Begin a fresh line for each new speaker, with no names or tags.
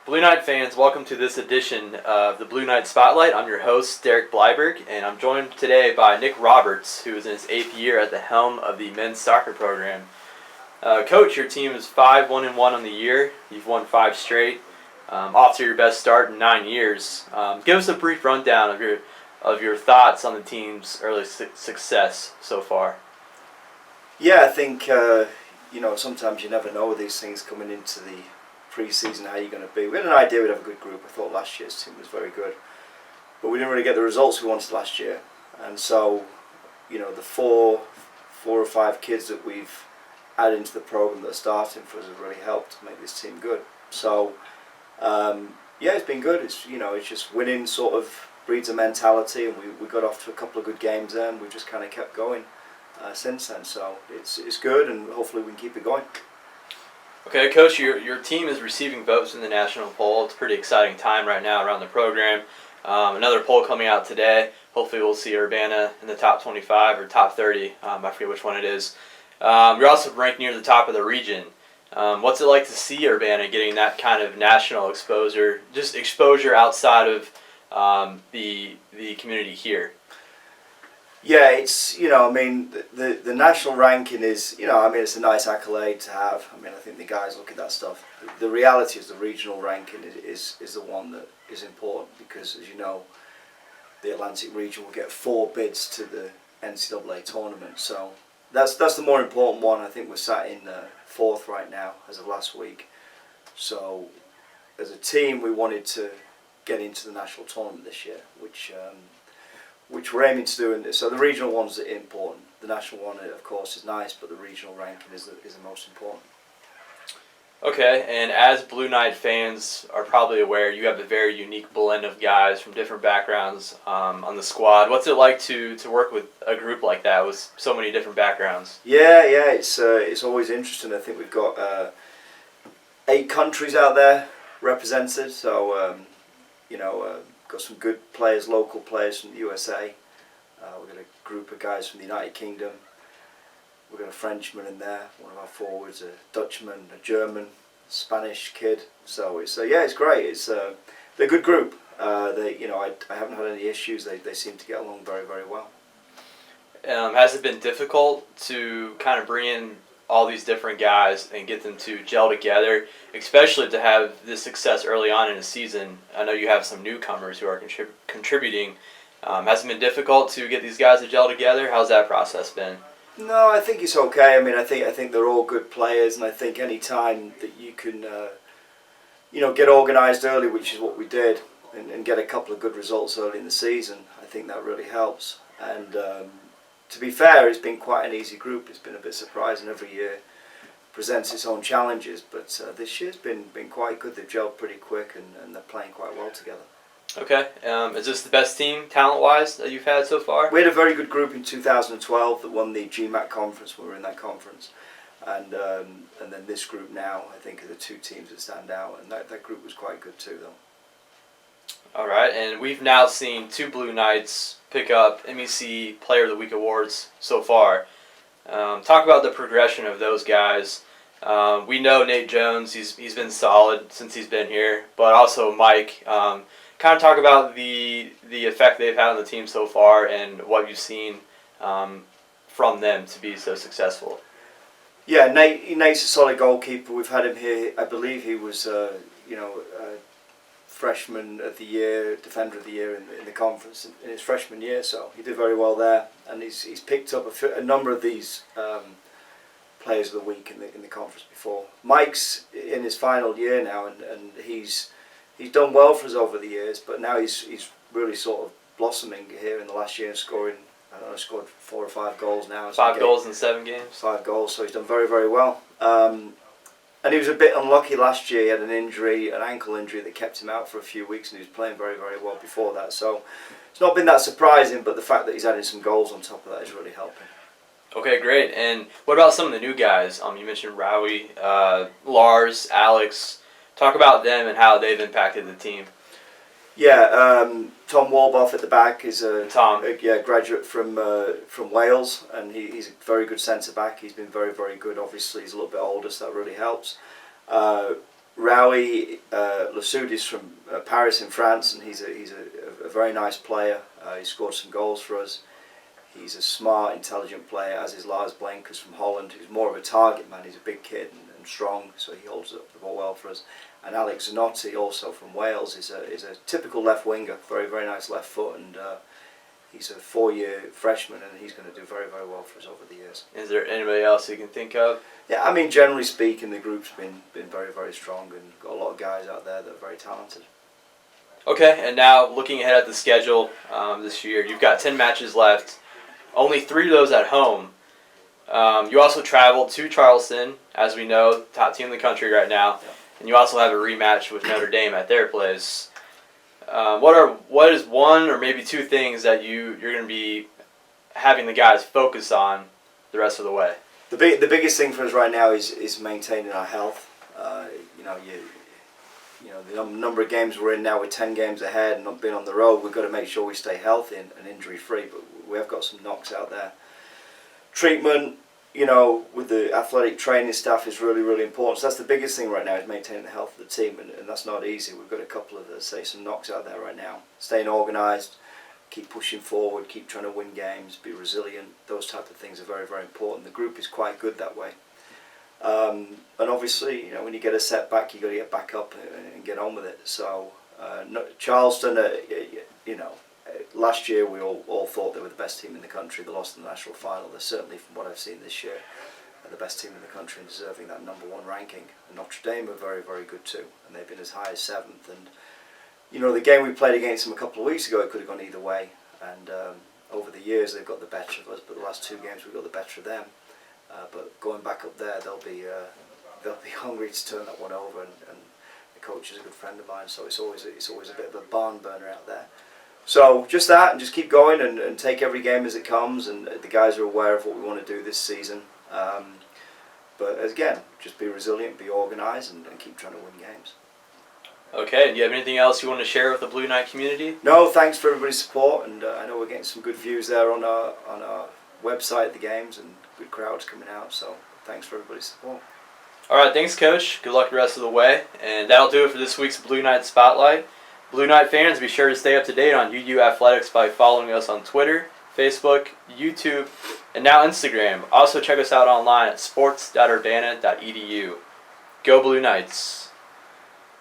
Blue Knight fans, welcome to this edition of the Blue Knight Spotlight. I'm your host, Derek Bleiberg, and I'm joined today by Nick Roberts, who is in his 8th year at the helm of the men's soccer program. Coach, your team is 5-1-1 on the year. You've won 5 straight, off to your best start in 9 years. Give us a brief rundown of your thoughts on the team's early success so far.
Yeah, I think sometimes you never know these things coming into the pre-season how you're going to be. We had an idea we'd have a good group. I thought last year's team was very good, but we didn't really get the results we wanted last year. And so, the four or five kids that we've added into the program that are starting for us have really helped to make this team good. So, it's been good. It's just winning sort of breeds a mentality, and we got off to a couple of good games there, and we've just kind of kept going since then. So it's good, and hopefully we can keep it going.
Okay, Coach, your team is receiving votes in the national poll. It's a pretty exciting time right now around the program. Another poll coming out today. Hopefully we'll see Urbana in the top 25 or top 30. I forget which one it is. You're also ranked near the top of the region. What's it like to see Urbana getting that kind of national exposure, just exposure outside of the community here?
Yeah, it's, the national ranking is, it's a nice accolade to have. I think the guys look at that stuff. The reality is the regional ranking is the one that is important because, as you know, the Atlantic region will get 4 bids to the NCAA tournament. So that's the more important one. I think we're sat in 4th right now as of last week. So as a team, we wanted to get into the national tournament this year, which we're aiming to do. And so the regional ones are important. The national one, of course, is nice, but the regional ranking is the most important.
Okay, and as Blue Knight fans are probably aware, you have a very unique blend of guys from different backgrounds on the squad. What's it like to work with a group like that with so many different backgrounds?
Yeah, it's always interesting. I think we've got 8 countries out there represented, so got some good players, local players from the USA. We've got a group of guys from the United Kingdom. We've got a Frenchman in there, one of our forwards, a Dutchman, a German, Spanish kid. So it's great. They're a good group. I haven't had any issues. They seem to get along very, very well.
Has it been difficult to kind of bring in all these different guys and get them to gel together, especially to have this success early on in the season? I know you have some newcomers who are contributing. Has it been difficult to get these guys to gel together? How's that process been?
No, I think it's okay. I think they're all good players, and I think any time that you can, get organised early, which is what we did, and get a couple of good results early in the season, I think that really helps. And to be fair, it's been quite an easy group. It's been a bit surprising. Every year presents its own challenges, but this year's been quite good. They've gelled pretty quick, and they're playing quite well together.
Okay. Is this the best team, talent-wise, that you've had so far?
We had a very good group in 2012 that won the GMAC conference. We were in that conference. And then this group now, I think, are the 2 teams that stand out. And that group was quite good too, though.
All right. And we've now seen 2 Blue Knights pick up MEC Player of the Week awards so far. Talk about the progression of those guys. We know Nate Jones, he's been solid since he's been here, but also Mike. Kind of talk about the effect they've had on the team so far and what you've seen from them to be so successful.
Yeah, Nate's a solid goalkeeper. We've had him here. I believe he was freshman of the year, defender of the year in the conference in his freshman year. So he did very well there, and he's picked up a number of these players of the week in the conference before. Mike's in his final year now, and he's done well for us over the years, but now he's really sort of blossoming here in the last year and scored 4 or 5 goals now.
5 goals in 7 games.
5 goals, so he's done very, very well. And he was a bit unlucky last year. He had an ankle injury that kept him out for a few weeks, and he was playing very, very well before that. So it's not been that surprising, but the fact that he's adding some goals on top of that is really helping.
Okay, great. And what about some of the new guys? You mentioned Rowie, Lars, Alex. Talk about them and how they've impacted the team.
Yeah, Tom Walboff at the back is a graduate from Wales, and he's a very good centre back. He's been very, very good. Obviously, he's a little bit older, so that really helps. Raoui Lassoudis from Paris in France, and he's a very nice player. He scored some goals for us. He's a smart, intelligent player, as is Lars Blenkers from Holland, who's more of a target man. He's a big kid and strong, so he holds up the ball well for us. And Alex Zanotti, also from Wales, is a typical left winger, very nice left foot, and he's a 4-year freshman, and he's going to do very well for us over the years.
Is there anybody else you can think of?
Yeah, I mean, generally speaking, the group's been very strong, and got a lot of guys out there that are very talented.
Okay, and now looking ahead at the schedule this year, you've got 10 matches left. Only 3 of those at home. You also travel to Charleston, as we know, top team in the country right now,
Yeah.
and you also have a rematch with Notre Dame at their place. What is one or maybe 2 things that you're going to be having the guys focus on the rest of the way?
The biggest thing for us right now is maintaining our health. The number of games we're in now, we're 10 games ahead and not being on the road. We've got to make sure we stay healthy and injury free. But we have got some knocks out there. Treatment, with the athletic training staff is really important. So that's the biggest thing right now, is maintaining the health of the team, and that's not easy. We've got a couple of, some knocks out there right now. Staying organised, keep pushing forward, keep trying to win games, be resilient. Those type of things are very important. The group is quite good that way. And obviously, when you get a setback, you got to get back up and get on with it. So Charleston, last year we all thought they were the best team in the country. They lost in the national final. They're certainly, from what I've seen this year, the best team in the country and deserving that #1 ranking. And Notre Dame are very good too, and they've been as high as 7th. And the game we played against them a couple of weeks ago, it could have gone either way. And over the years they've got the better of us, but the last 2 games we've got the better of them. But going back up there, they'll be hungry to turn that one over, and the coach is a good friend of mine, so it's always a bit of a barn burner out there. So just that, and just keep going and take every game as it comes, and the guys are aware of what we want to do this season. But again, just be resilient, be organised, and keep trying to win games.
Okay, do you have anything else you want to share with the Blue Knight community?
No, thanks for everybody's support, and I know we're getting some good views there on our website at the games, and good crowds coming out, so thanks for everybody's support.
Alright, thanks Coach. Good luck the rest of the way. And that'll do it for this week's Blue Knight Spotlight. Blue Knight fans, be sure to stay up to date on UU Athletics by following us on Twitter, Facebook, YouTube, and now Instagram. Also check us out online at sports.urbana.edu. Go Blue Knights!